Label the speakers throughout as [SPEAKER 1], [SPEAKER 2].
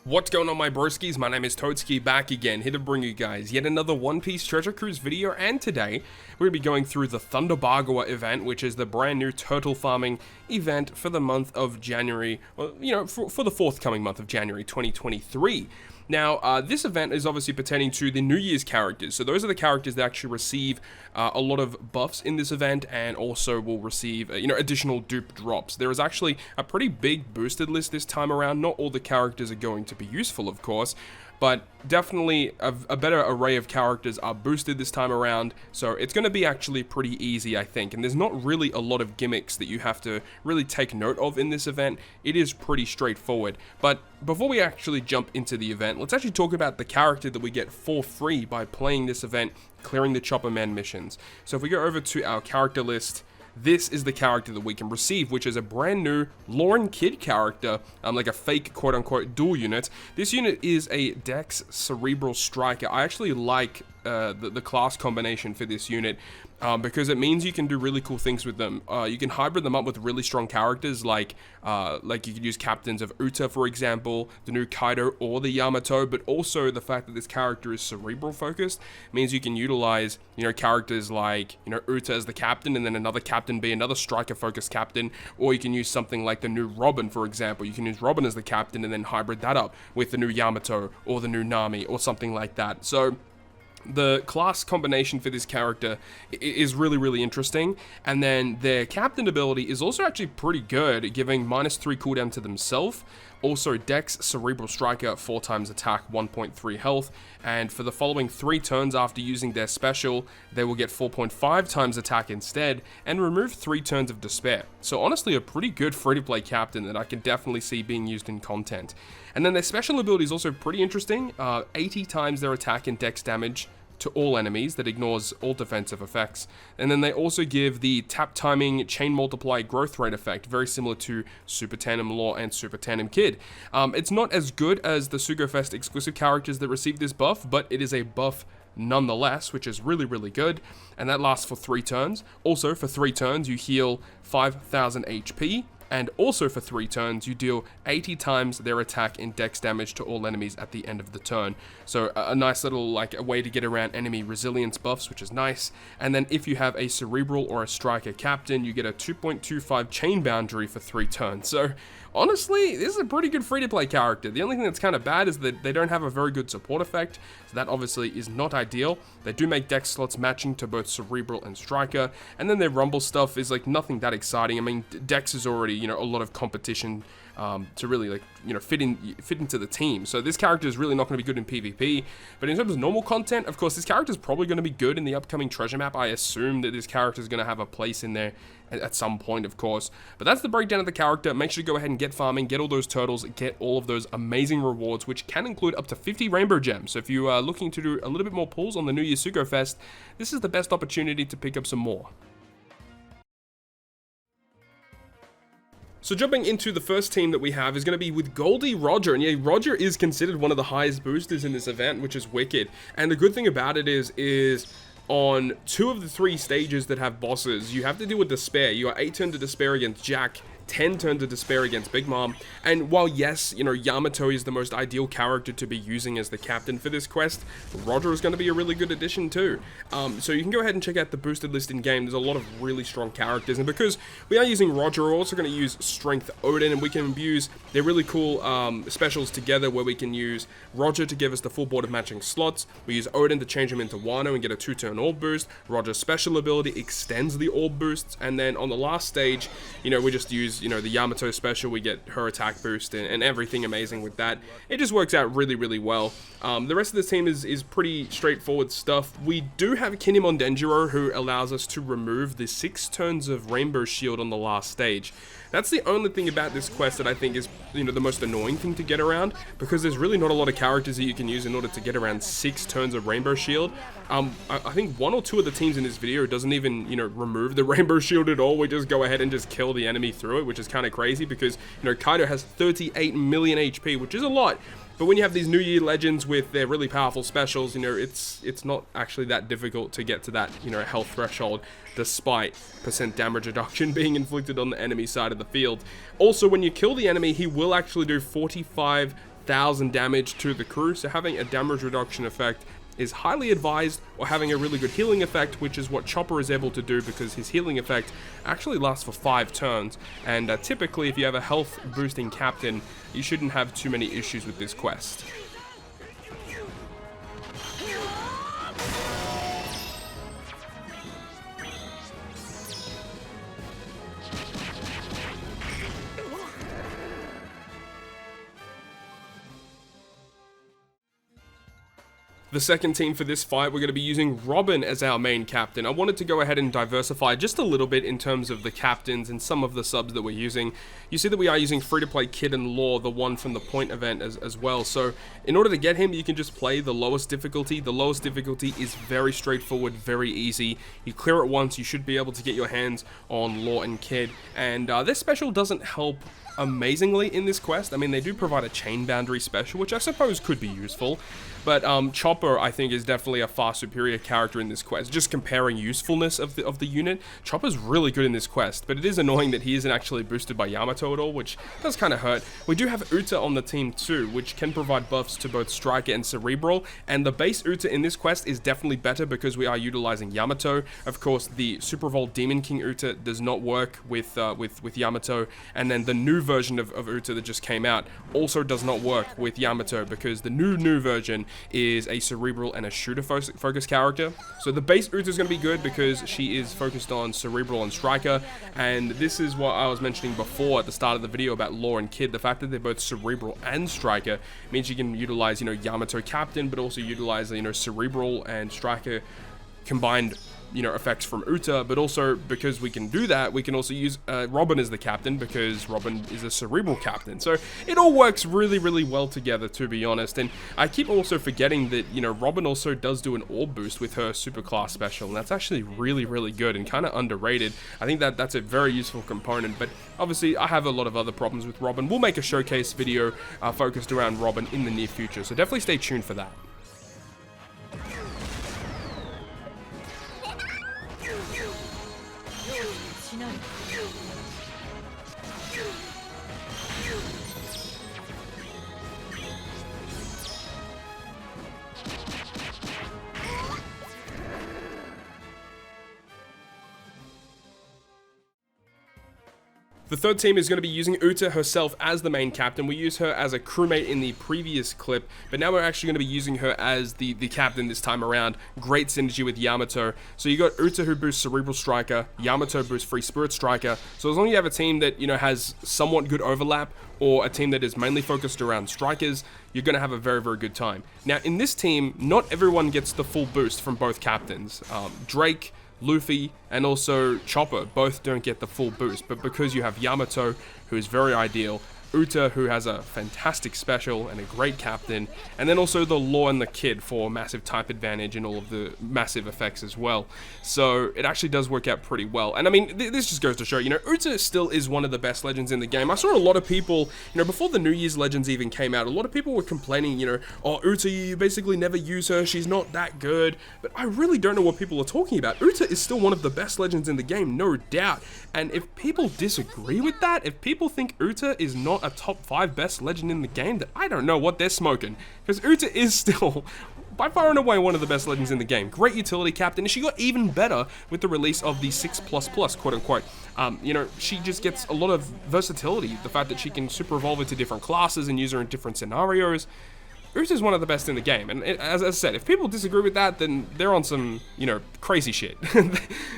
[SPEAKER 1] What's going on, my broskies? My name is Toadskii, back again, here to bring you guys yet another One Piece Treasure Cruise video, and today we're going to be going through the Thunder BAGUA event, which is the brand new turtle farming event for the month of January, well, for the forthcoming month of January 2023. Now, this event is obviously pertaining to the New Year's characters, so those are the characters that actually receive a lot of buffs in this event, and also will receive, additional dupe drops. There is actually a pretty big boosted list this time around. Not all the characters are going to be useful, of course, but definitely a better array of characters are boosted this time around, so it's going to be actually pretty easy, I think. And there's not really a lot of gimmicks that you have to really take note of in this event. It is pretty straightforward. But before we actually jump into the event, let's actually talk about the character that we get for free by playing this event, clearing the Chopper Man missions. So if we go over to our character list, this is the character that we can receive, which is a brand new Lauren Kid character, like a fake quote-unquote dual unit. This unit is a Dex Cerebral Striker. I actually like the class combination for this unit, because it means you can do really cool things with them. You can hybrid them up with really strong characters, like you could use captains of Uta, for example, the new Kaido or the Yamato, but also the fact that this character is cerebral focused means you can utilize, characters like, Uta as the captain, and then another captain be another striker focused captain, or you can use something like the new Robin, for example. You can use Robin as the captain and then hybrid that up with the new Yamato or the new Nami or something like that. So the class combination for this character is really interesting, and then their captain ability is also actually pretty good, giving -3 cooldown to themselves. Also, Dex Cerebral Striker, 4 times attack, 1.3 health, and for the following 3 turns after using their special, they will get 4.5 times attack instead, and remove 3 turns of despair. So honestly, a pretty good free-to-play captain that I can definitely see being used in content. And then their special ability is also pretty interesting, 80 times their attack and Dex damage to all enemies that ignores all defensive effects. And then they also give the tap timing chain multiply growth rate effect, very similar to Super Tandem Law and Super Tandem Kid. It's not as good as the Sugofest exclusive characters that receive this buff, but it is a buff nonetheless, which is really good, and that lasts for 3 turns. Also, for 3 turns, you heal 5,000 HP, and also for 3 turns, you deal 80 times their attack and Dex damage to all enemies at the end of the turn. So a nice little, a way to get around enemy resilience buffs, which is nice. And then if you have a Cerebral or a Striker captain, you get a 2.25 chain boundary for 3 turns. So honestly, this is a pretty good free-to-play character. The only thing that's kind of bad is that they don't have a very good support effect, so that obviously is not ideal. They do make Dex slots matching to both Cerebral and Striker, and then their Rumble stuff is nothing that exciting. I mean, Dex is already, a lot of competition to really fit into the team. So this character is really not going to be good in PvP. But in terms of normal content, of course, this character is probably going to be good in the upcoming treasure map. I assume that this character is going to have a place in there at some point, of course. But that's the breakdown of the character. Make sure to go ahead and get farming, get all those turtles, get all of those amazing rewards, which can include up to 50 rainbow gems. So if you are looking to do a little bit more pulls on the New Year's Sugofest, this is the best opportunity to pick up some more. So jumping into the first team that we have is going to be with Gol D Roger, and yeah, Roger is considered one of the highest boosters in this event, which is wicked. And the good thing about it is on 2 of the 3 stages that have bosses, you have to deal with Despair. You are 8 turns to Despair against Jack, 10 turns to Despair against Big Mom. And while yes, Yamato is the most ideal character to be using as the captain for this quest, Roger is going to be a really good addition too. So you can go ahead and check out the boosted list in game. There's a lot of really strong characters, and because we are using Roger, we're also going to use Strength Odin, and we can use their really cool specials together, where we can use Roger to give us the full board of matching slots. We use Odin to change him into Wano and get a 2-turn orb boost. Roger's special ability extends the orb boosts, and then on the last stage, we just use the Yamato special. We get her attack boost and everything amazing with that. It just works out really well. The rest of the team is pretty straightforward stuff. We do have Kinemon Denjiro, who allows us to remove the 6 turns of Rainbow Shield on the last stage. That's the only thing about this quest that I think is, the most annoying thing to get around, because there's really not a lot of characters that you can use in order to get around 6 turns of Rainbow Shield. I think 1 or 2 of the teams in this video doesn't even, remove the Rainbow Shield at all. We just go ahead and just kill the enemy through it, which is kind of crazy, because, Kaido has 38 million HP, which is a lot. But when you have these New Year legends with their really powerful specials, you know, it's not actually that difficult to get to that, you know, health threshold, despite % damage reduction being inflicted on the enemy side of the field. Also, when you kill the enemy, he will actually do 45,000 damage to the crew, so having a damage reduction effect is highly advised, or having a really good healing effect, which is what Chopper is able to do because his healing effect actually lasts for 5 turns, and typically if you have a health boosting captain, you shouldn't have too many issues with this quest. The second team for this fight, we're going to be using Robin as our main captain. I wanted to go ahead and diversify just a little bit in terms of the captains and some of the subs that we're using. You see that we are using free-to-play Kid and Law, the one from the Point event as well. So in order to get him, you can just play the lowest difficulty. The lowest difficulty is very straightforward, very easy. You clear it once, you should be able to get your hands on Law and Kid. And this special doesn't help amazingly in this quest. I mean, they do provide a chain boundary special, which I suppose could be useful, but Chopper, I think, is definitely a far superior character in this quest. Just comparing usefulness of the unit, Chopper's really good in this quest, but it is annoying that he isn't actually boosted by Yamato at all, which does kind of hurt. We do have Uta on the team too, which can provide buffs to both Striker and Cerebral, and the base Uta in this quest is definitely better because we are utilizing Yamato. Of course, the Super Evolved Demon King Uta does not work with Yamato, and then the new version of Uta that just came out also does not work with Yamato because the new version is a Cerebral and a Shooter focus character. So the base Uta is going to be good because she is focused on Cerebral and Striker, and this is what I was mentioning before at the start of the video about Law and Kid. The fact that they're both Cerebral and Striker means you can utilize, you know, Yamato Captain, but also utilize, you know, Cerebral and Striker combined, you know, effects from Uta, but also because we can do that, we can also use Robin as the captain because Robin is a Cerebral captain. So it all works really, really well together, to be honest. And I keep also forgetting that, you know, Robin also does do an orb boost with her superclass special, and that's actually really, really good and kind of underrated. I think that that's a very useful component, but obviously I have a lot of other problems with Robin. We'll make a showcase video focused around Robin in the near future, so definitely stay tuned for that. The third team is going to be using Uta herself as the main captain. We used her as a crewmate in the previous clip, but now we're actually going to be using her as the captain this time around. Great synergy with Yamato. So you got Uta who boosts Cerebral Striker, Yamato boosts Free Spirit Striker. So as long as you have a team that, you know, has somewhat good overlap, or a team that is mainly focused around strikers, you're going to have a very, very good time. Now in this team, not everyone gets the full boost from both captains. Drake, Luffy, and also Chopper both don't get the full boost, but because you have Yamato, who is very ideal, Uta, who has a fantastic special and a great captain, and then also the Law and the Kid for massive type advantage and all of the massive effects as well. So it actually does work out pretty well. And I mean, this just goes to show, you know, Uta still is one of the best legends in the game. I saw a lot of people, you know, before the New Year's Legends even came out, a lot of people were complaining, you know, oh, Uta, you basically never use her, she's not that good. But I really don't know what people are talking about. Uta is still one of the best legends in the game, no doubt. And if people disagree with that, if people think Uta is not a top 5 best legend in the game, then I don't know what they're smoking. Because Uta is still by far and away one of the best legends in the game. Great utility captain, and she got even better with the release of the 6++, quote unquote. You know, she just gets a lot of versatility. The fact that she can super evolve into different classes and use her in different scenarios. Uta is one of the best in the game, and as I said, if people disagree with that, then they're on some, you know, crazy shit.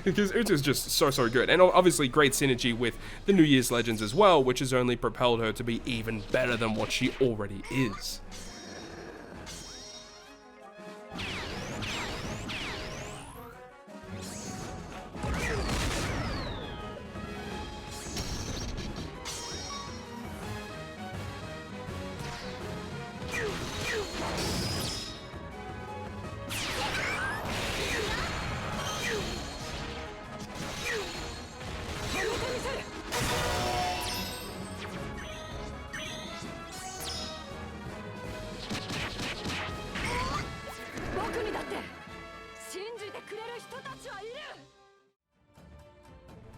[SPEAKER 1] Because Uta is just so good, and obviously great synergy with the New Year's Legends as well, which has only propelled her to be even better than what she already is.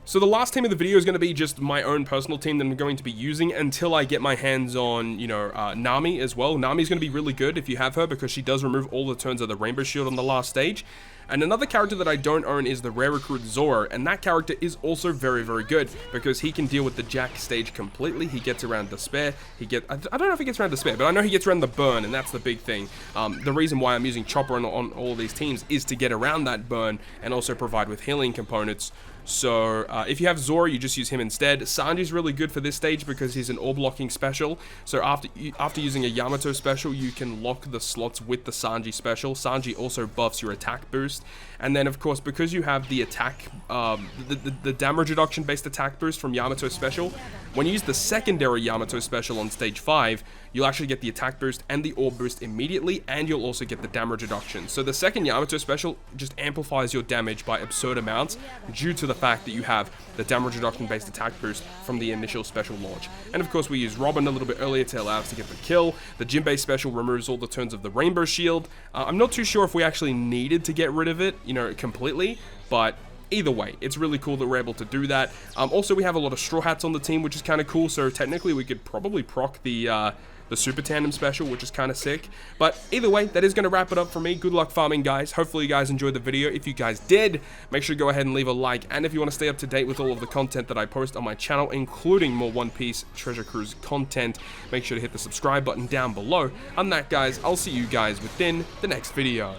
[SPEAKER 1] So the last team of the video is going to be just my own personal team that I'm going to be using until I get my hands on, you know, Nami as well. Nami's going to be really good if you have her because she does remove all the turns of the Rainbow Shield on the last stage. And another character that I don't own is the rare recruit Zoro, and that character is also very, very good because he can deal with the Jack stage completely. He gets around Despair. I don't know if he gets around Despair, but I know he gets around the burn, and that's the big thing. The reason why I'm using Chopper on all of these teams is to get around that burn and also provide with healing components. So if you have Zoro, you just use him instead. Sanji's really good for this stage because he's an orb locking special. So after using a Yamato special, you can lock the slots with the Sanji special. Sanji also buffs your attack boost. And then, of course, because you have the attack, the damage reduction based attack boost from Yamato special, when you use the secondary Yamato special on stage 5, you'll actually get the attack boost and the orb boost immediately, and you'll also get the damage reduction. So the second Yamato special just amplifies your damage by absurd amounts due to the fact that you have the damage reduction based attack boost from the initial special launch. And of course we use Robin a little bit earlier to allow us to get the kill. The Jinbei special removes all the turns of the Rainbow Shield. I'm not too sure if we actually needed to get rid of it, you know, completely, but either way, it's really cool that we're able to do that. Also, we have a lot of Straw Hats on the team, which is kind of cool, so technically we could probably proc the Super Tandem special, which is kind of sick. But either way, that is going to wrap it up for me. Good luck farming, guys. Hopefully you guys enjoyed the video. If you guys did, make sure to go ahead and leave a like. And if you want to stay up to date with all of the content that I post on my channel, including more One Piece Treasure Cruise content, make sure to hit the subscribe button down below. On that, guys, I'll see you guys within the next video.